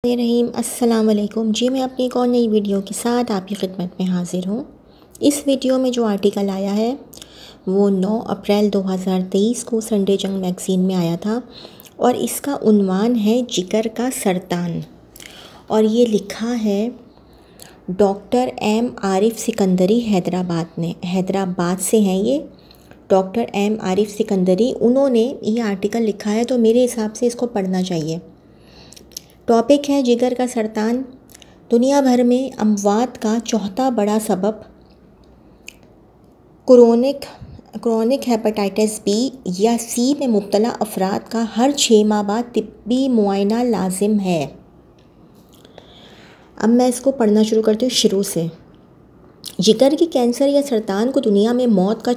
रहीम अस्सलाम वालेकुम जी। मैं अपनी एक और नई वीडियो के साथ आपकी खिदमत में हाज़िर हूँ। इस वीडियो में जो आर्टिकल आया है वो 9 अप्रैल 2023 को संडे जंग मैगज़ीन में आया था और इसका उन्वान है जिगर का सरतान। और ये लिखा है डॉक्टर एम आरिफ सिकंदरी हैदराबाद से हैं ये डॉक्टर एम आरिफ सिकंदरी। उन्होंने ये आर्टिकल लिखा है तो मेरे हिसाब से इसको पढ़ना चाहिए। टॉपिक है जिगर का सरतान। दुनिया भर में अमवात का चौथा बड़ा सबब क्रोनिक हेपेटाइटिस बी या सी में मुब्तला अफराद का हर 6 माह बाद तिब्बी मुआयना लाजिम है। अब मैं इसको पढ़ना शुरू करती हूँ शुरू से। जिगर की कैंसर या सरतान को दुनिया में मौत का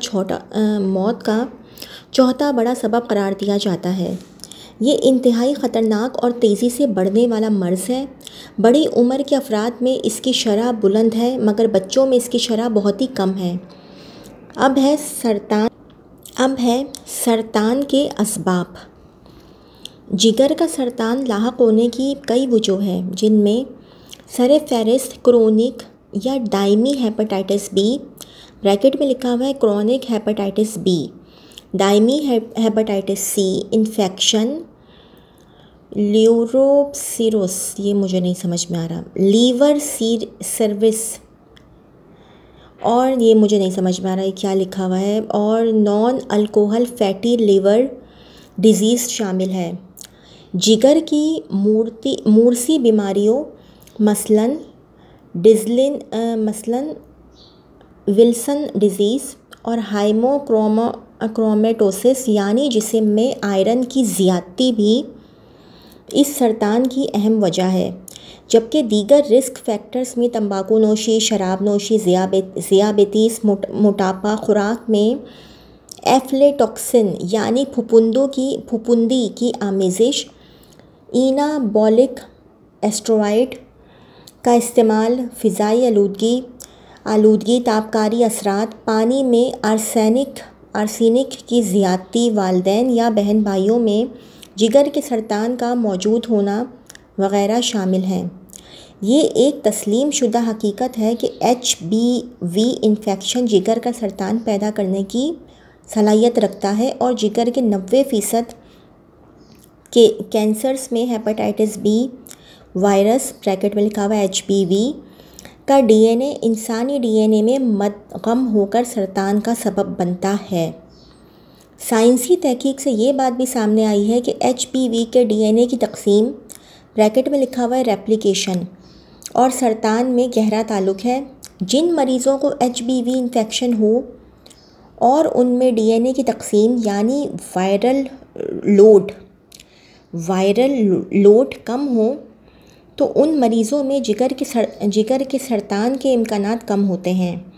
चौथा बड़ा सबब करार दिया जाता है। ये इंतहाई ख़तरनाक और तेज़ी से बढ़ने वाला मर्ज़ है। बड़ी उम्र के अफराद में इसकी शरह बुलंद है मगर बच्चों में इसकी शरह बहुत ही कम है। अब है सरतान के असबाब। जिगर का सरतान लाहक होने की कई वजह हैं जिनमें सर फहरिस्त क्रोनिक या दायमी हेपेटाइटिस बी ब्रैकेट में लिखा हुआ है क्रोनिक हेपेटाइटिस बी, दायमी हेपेटाइटिस सी इन्फेक्शन, ल्यूरोसिरोस ये मुझे नहीं समझ में आ रहा, लीवर सर्विस और ये मुझे नहीं समझ में आ रहा है क्या लिखा हुआ है, और non alcohol fatty liver disease शामिल है। जिगर की मूर्सी बीमारियों मसलन विल्सन डिजीज़ और हाइमोक्रोमेटोसिस यानी जिस्म में आयरन की ज़्यादती भी इस सरतान की अहम वजह है। जबकि दीगर रिस्क फैक्टर्स में तंबाकू नोशी, शराब नोशी, ज़ियाबतीस, मोटापा, खुराक में एफ्लेटॉक्सिन यानी फफूंदी की आमेज़िश, इनाबॉलिक एस्टेरॉइड का इस्तेमाल, फ़िज़ाई आलूदगी, तापकारी असरात, पानी में आर्सेनिक की ज़्यादती, वालिदैन या बहन भाइयों में जिगर के सरतान का मौजूद होना वगैरह शामिल हैं। ये एक तस्लीम शुदा हकीकत है कि HBV इन्फेक्शन जिगर का सरतान पैदा करने की सलाहियत रखता है और जिगर के 90% के कैंसर्स में हेपेटाइटिस बी वायरस ब्रैकेट में लिखा हुआ HBV का DNA इंसानी DNA में मदगम होकर सरतान का सबब बनता है। साइंसी तहकीक से ये बात भी सामने आई है कि HBV के DNA की तकसीम ब्रैकेट में लिखा हुआ है रेप्लिकेशन और सरतान में गहरा ताल्लुक़ है। जिन मरीज़ों को HBV इन्फेक्शन हो और उनमें DNA की तकसीम यानी वायरल लोड कम हो तो उन मरीज़ों में जिगर के सरतान के इम्कानात कम होते हैं।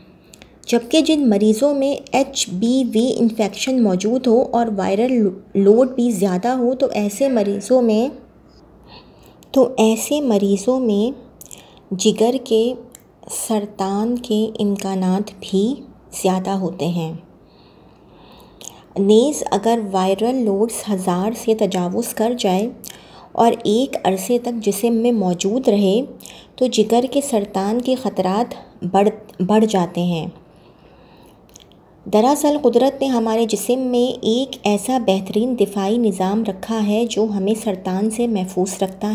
जबकि जिन मरीज़ों में HBV इन्फेक्शन मौजूद हो और वायरल लोड भी ज़्यादा हो तो ऐसे मरीज़ों में जिगर के सरतान के इम्कानात भी ज़्यादा होते हैं। नेज़ अगर वायरल लोड्स 1000 से तजावुज़ कर जाए और एक अरसे तक जिस्म में मौजूद रहे तो जिगर के सरतान के ख़तरात बढ़ जाते हैं। दरअसल कुदरत ने हमारे जिस्म में एक ऐसा बेहतरीन दिफाई निज़ाम रखा है जो हमें सरतान से महफूज रखता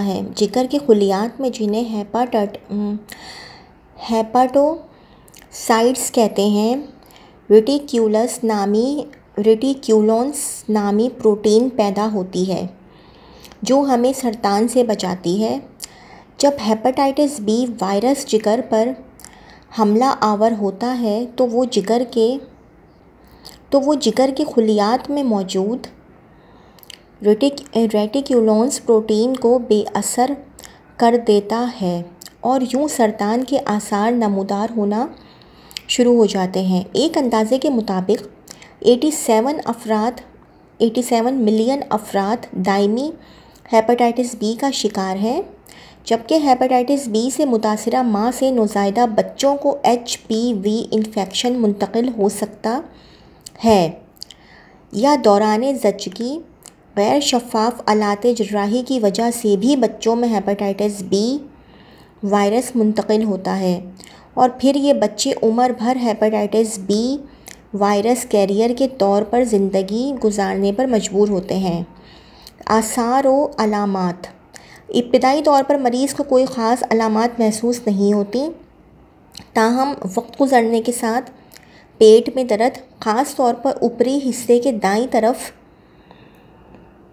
है। जिगर के खुलियात में जिन्हें हेपाटोसाइट्स कहते हैं, रेटिक्यूलोन्स नामी प्रोटीन पैदा होती है जो हमें सरतान से बचाती है। जब हेपेटाइटिस बी वायरस जिगर पर हमला आवर होता है तो वो जिगर के खुलियात में मौजूद रेटिक्यूलोन्स प्रोटीन को बेअसर कर देता है और यूं सरतान के आसार नमूदार होना शुरू हो जाते हैं। एक अंदाजे के मुताबिक 87 मिलियन अफराद दायमी हेपेटाइटिस बी का शिकार हैं, जबकि हेपेटाइटिस बी से मुतासिरा माँ से नौज़ायदा बच्चों को HBV इन्फेक्शन मुंतकिल हो सकता है या दौरान ज़च्चगी गैर शफ़ाफ़ आलात जर्राही की वजह से भी बच्चों में हेपेटाइटिस बी वायरस मुंतकिल होता है और फिर ये बच्चे उम्र भर हेपेटाइटिस बी वायरस कैरियर के तौर पर ज़िंदगी गुजारने पर मजबूर होते हैं। आसार व अलामात। इब्तदाई तौर पर मरीज़ को कोई ख़ास अलामात महसूस नहीं होती, ताहम वक्त गुजरने के साथ पेट में दर्द, ख़ास तौर पर ऊपरी हिस्से के दाईं तरफ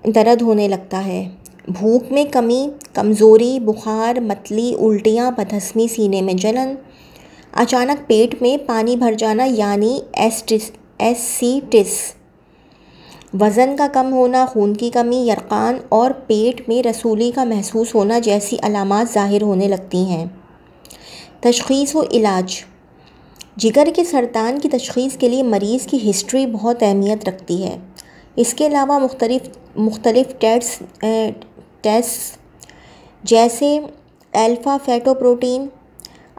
दर्द होने लगता है। भूख में कमी, कमज़ोरी, बुखार, मतली, उल्टियाँ, बदहज़मी, सीने में जलन, अचानक पेट में पानी भर जाना यानी एसिटिस, वज़न का कम होना, खून की कमी, यरकान और पेट में रसूली का महसूस होना जैसी अलामात ज़ाहिर होने लगती हैं। तशख़ीस व इलाज। जिगर के सरतान की तशख़ीस के लिए मरीज़ की हिस्ट्री बहुत अहमियत रखती है। इसके अलावा मुख्तलिफ़ टेस्ट जैसे alpha fetoprotein,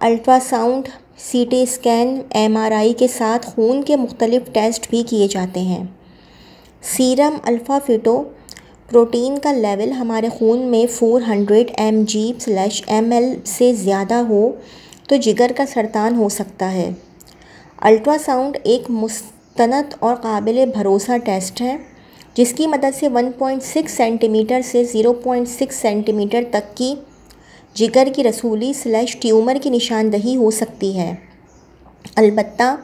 ultrasound, CT scan, MRI के साथ खून के मुख्तलिफ़ टेस्ट भी किए जाते हैं। सीरम अल्फ़ा फेटोप्रोटीन का लेवल हमारे खून में 400 mg/ml से ज़्यादा हो तो जिगर का सरतान हो सकता है। अल्ट्रासाउंड एक मुस्तनद और काबिल भरोसा टेस्ट है जिसकी मदद से 1.6 सेंटीमीटर से 0.6 सेंटीमीटर तक की जिगर की रसूली / ट्यूमर की निशानदही हो सकती है। अलबत्ता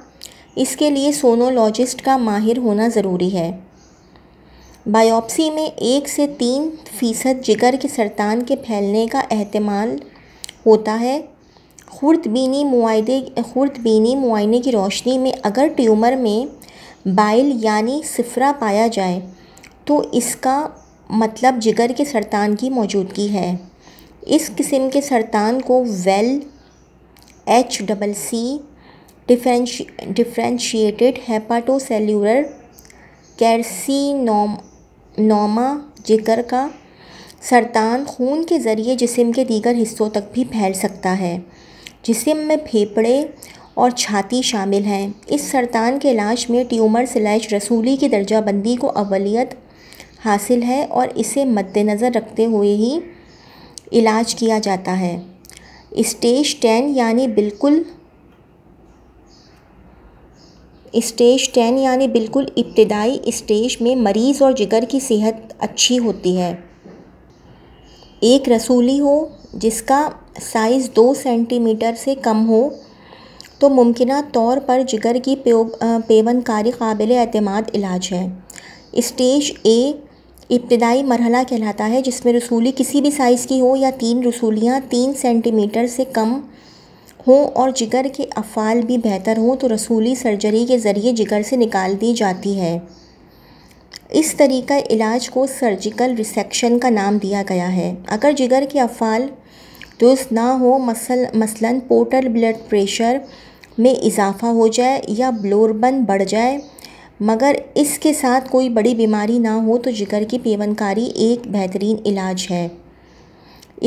इसके लिए सोनोलॉजिस्ट का माहिर होना ज़रूरी है। बायोप्सी में 1 से 3% जिगर के सरतान के फैलने का एहतमाल होता है। खुर्दबीनी मुआयने की रोशनी में अगर ट्यूमर में बाइल यानी सिफरा पाया जाए तो इसका मतलब जिगर के सरतान की मौजूदगी है। इस किस्म के सरतान को वेल HCC डिफरेंशिएटेड हेपाटोसेल्युलर कैर्सिनोमा जिगर का सरतान खून के ज़रिए जिस्म के दीगर हिस्सों तक भी फैल सकता है। जिस्म में फेफड़े और छाती शामिल हैं। इस सरतान के इलाज में ट्यूमर / रसूली की दर्जाबंदी को अव्वलियत हासिल है और इसे मद्देनज़र रखते हुए ही इलाज किया जाता है। स्टेज 10 यानी बिल्कुल इब्तिदाई स्टेज में मरीज़ और जिगर की सेहत अच्छी होती है। एक रसूली हो जिसका साइज़ 2 सेंटीमीटर से कम हो तो मुमकिना तौर पर जिगर की पेवनकारी काबिल एतमाद इलाज है। स्टेज A इब्तिदाई मरहला कहलाता है जिसमें रसूली किसी भी साइज़ की हो या 3 रसूलियाँ 3 सेंटीमीटर से कम हों और जिगर के अफ़ाल भी बेहतर हों तो रसूली सर्जरी के ज़रिए जिगर से निकाल दी जाती है। इस तरीक़ा इलाज को सर्जिकल रिसेक्शन का नाम दिया गया है। अगर जिगर के अफ़ाल दुरुस्त ना हो, मसलन पोर्टल ब्लड प्रेशर में इजाफ़ा हो जाए या बिलिरुबिन बढ़ जाए, मगर इसके साथ कोई बड़ी बीमारी ना हो तो जिगर की पेवनकारी एक बेहतरीन इलाज है।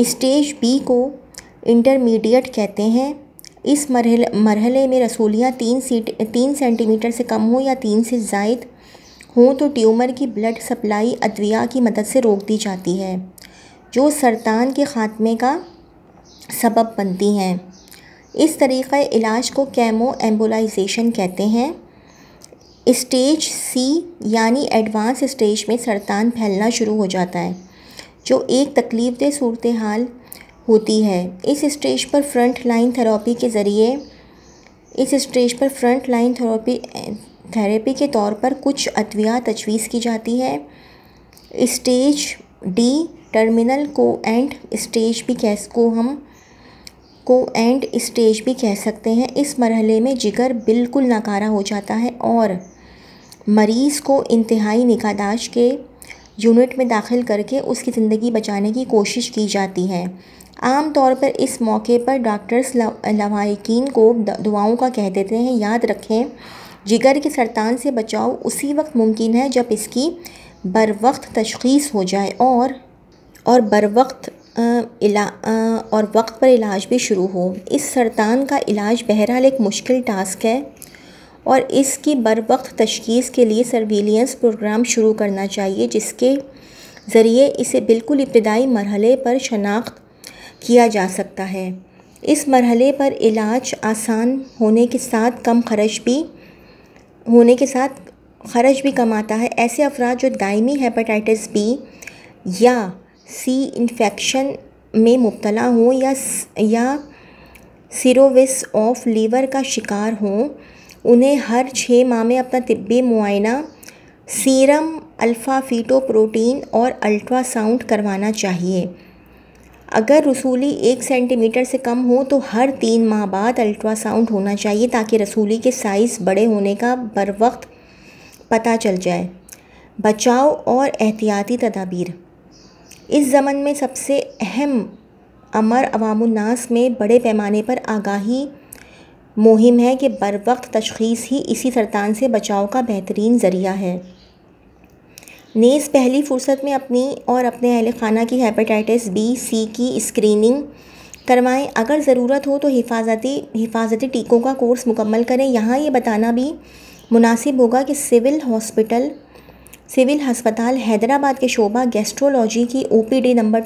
स्टेज B को इंटरमीडिएट कहते हैं। इस मरहले में रसूलियाँ 3 सेंटीमीटर से कम हो या 3 से ज़ायद हों तो ट्यूमर की ब्लड सप्लाई अद्विया की मदद से रोक दी जाती है जो सरतान के ख़ात्मे का सबब बनती हैं। इस तरीक़ा इलाज को केमो एम्बोलाइजेशन कहते हैं। स्टेज C यानी एडवांस स्टेज में सरतान फैलना शुरू हो जाता है जो एक तकलीफ़देह सूरत हाल होती है। इस स्टेज पर फ्रंट लाइन थेरेपी के तौर पर कुछ अद्विया तजवीज़ की जाती है। स्टेज D टर्मिनल कोएंड स्टेज भी कह सकते हैं। इस मरहले में जिगर बिल्कुल नाकारा हो जाता है और मरीज़ को इंतहाई निगाहदाश्त के यूनिट में दाखिल करके उसकी ज़िंदगी बचाने की कोशिश की जाती है। आम तौर पर इस मौके पर डॉक्टर्स लवाहिकीन को दुआओं का कह देते हैं। याद रखें, जिगर के सरतान से बचाव उसी वक्त मुमकिन है जब इसकी बरवक्त तशख़ीस हो जाए और वक्त पर इलाज भी शुरू हो। इस सरतान का इलाज बहरहाल एक मुश्किल टास्क है और इसकी बरवक्त तशख़ीस के लिए सर्विलियंस प्रोग्राम शुरू करना चाहिए जिसके ज़रिए इसे बिल्कुल इब्तदाई मरहले पर शनाख्त किया जा सकता है। इस मरहले पर इलाज आसान होने के साथ खर्च भी कम आता है। ऐसे अफराद जो दायमी हेपेटाइटिस बी या सी इन्फेक्शन में मुब्तला हों या सिरोसिस ऑफ लीवर का शिकार हों, उन्हें हर 6 माह में अपना तिब्बी मुआयना, सीरम अल्फ़ा फ़ीटोप्रोटीन और अल्ट्रासाउंड करवाना चाहिए। अगर रसूली 1 सेंटीमीटर से कम हो तो हर 3 माह बाद अल्ट्रासाउंड होना चाहिए ताकि रसूली के साइज़ बड़े होने का बरवक्त पता चल जाए। बचाव और एहतियाती तदाबीर। इस ज़मन में सबसे अहम अमर अवामुन्नास में बड़े पैमाने पर आगाही मुहिम है कि बरवक्त तशख़ीस ही इसी सरतान से बचाव का बेहतरीन ज़रिया है। नेज़ पहली फ़ुर्सत में अपनी और अपने अहल खाना की हेपेटाइटिस बी सी की स्क्रीनिंग करवाएं। अगर ज़रूरत हो तो हिफाजती टीकों का कोर्स मुकम्मल करें। यहाँ ये बताना भी मुनासिब होगा कि सिविल हस्पताल हैदराबाद के शोबा गैस्ट्रोलॉजी की OPD नंबर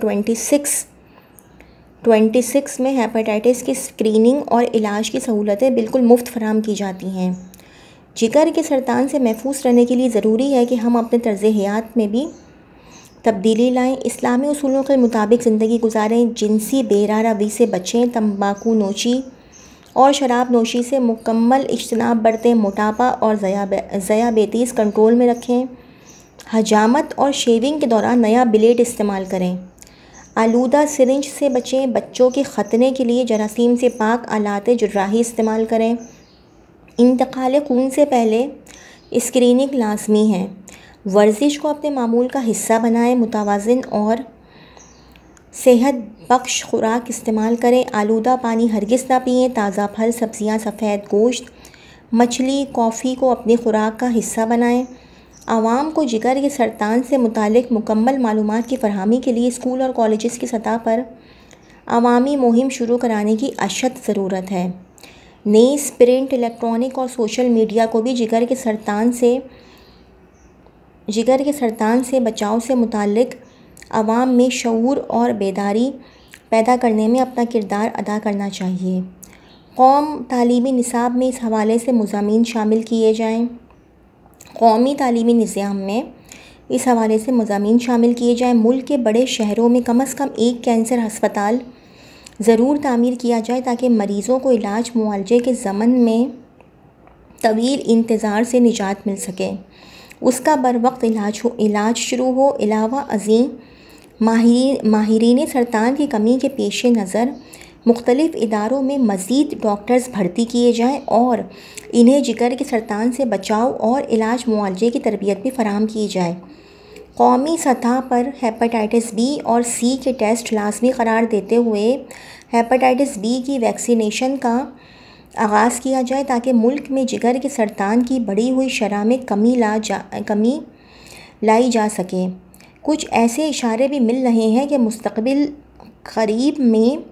26 में हेपेटाइटिस की स्क्रीनिंग और इलाज की सहूलतें बिल्कुल मुफ्त फराहम की जाती हैं। जिगर के सरतान से महफूज रहने के लिए ज़रूरी है कि हम अपने तर्ज़ हयात में भी तब्दीली लाएं, इस्लामी उसूलों के मुताबिक ज़िंदगी गुजारें, जिनसी बेरारवी से बचें, तंबाकू नोशी और शराब नोशी से मुकम्मल इज्तनाब बरतें, मोटापा और ज़याबेतीस कंट्रोल में रखें, हजामत और शेविंग के दौरान नया ब्लेड इस्तेमाल करें, आलूदा सिरिंज से बचें, बच्चों के ख़तने के लिए जरासीम से पाक आलात जर्राही इस्तेमाल करें, इंतकाल खून से पहले स्क्रीनिंग लाजमी है, वर्जिश को अपने मामूल का हिस्सा बनाएं, मुतवाज़िन और सेहत बख्श खुराक इस्तेमाल करें, आलूदा पानी हरगिज़ ना पिएं, ताज़ा फल, सब्ज़ियाँ, सफ़ेद गोश्त, मछली, कॉफ़ी को अपनी खुराक का हिस्सा बनाएं। आवाम को जिगर के सरतान से मुतालिक मुकम्मल मालूमात की फरहमी के लिए स्कूल और कॉलेजेस की सतह पर अवामी मुहिम शुरू कराने की अशद ज़रूरत है। न्यूज़, प्रिंट, इलेक्ट्रॉनिक और सोशल मीडिया को भी जिगर के सरतान से बचाव से मुतालिक अवाम में शऊर और बेदारी पैदा करने में अपना किरदार अदा करना चाहिए। कौम तालीमी निसाब में इस हवाले से मज़ामीन शामिल किए जाएँ। कौमी तालीमी निज़ाम में इस हवाले से मज़ामीन शामिल किए जाएँ। मुल्क के बड़े शहरों में कम से कम एक कैंसर हस्पताल ज़रूर तामीर किया जाए ताकि मरीज़ों को इलाज मुआलजे के ज़मन में तवील इंतज़ार से निजात मिल सके, उसका बरवक्त इलाज शुरू हो। अलावा अज़ीम माहिरीन सरतान की कमी के पेश नज़र मुख्तलिफ़ इदारों में मज़ीद डॉक्टर्स भर्ती किए जाएँ और इन्हें जिगर के सरतान से बचाव और इलाज मुआलजे की तरबियत भी फराहम की जाए। कौमी सतह पर हेपेटाइटिस बी और सी के टेस्ट लाजमी करार देते हुए हेपेटाइटिस बी की वैक्सीनेशन का आगाज़ किया जाए ताकि मुल्क में जिगर के सरतान की बढ़ी हुई शरह में कमी लाई जा सके। कुछ ऐसे इशारे भी मिल रहे हैं कि मुस्तक़बिल करीब में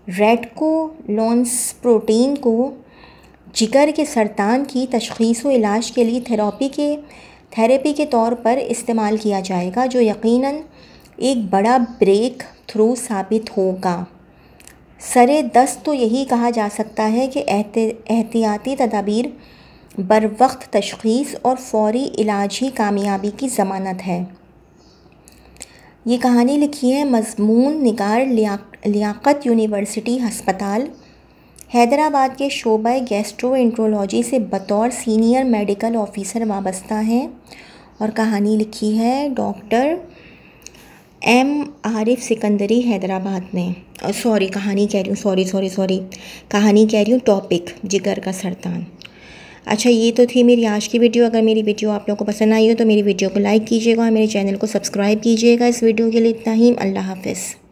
रेटिकुलोन्स प्रोटीन को जिगर के सरतान की तशख़ीस व इलाज के लिए थेरेपी के तौर पर इस्तेमाल किया जाएगा, जो यकीनन एक बड़ा ब्रेक थ्रू साबित होगा। सरे दस्त तो यही कहा जा सकता है कि एहतियाती तदाबीर, बरवक्त तशख़ीस और फ़ौरी इलाज ही कामयाबी की ज़मानत है। ये कहानी लिखी है मज़मून निगार लियाकत यूनिवर्सिटी हस्पताल हैदराबाद के शोबा गैस्ट्रोएंट्रोलॉजी से बतौर सीनियर मेडिकल ऑफिसर वाबस्ता हैं और कहानी लिखी है डॉक्टर M आरिफ सिकंदरी हैदराबाद ने। कहानी कह रही हूँ टॉपिक जिगर का सरतान। अच्छा, ये तो थी मेरी आज की वीडियो। अगर मेरी वीडियो आप लोगों को पसंद आई हो तो मेरी वीडियो को लाइक कीजिएगा और मेरे चैनल को सब्सक्राइब कीजिएगा। इस वीडियो के लिए इतना ही। अल्लाह हाफ़िज़।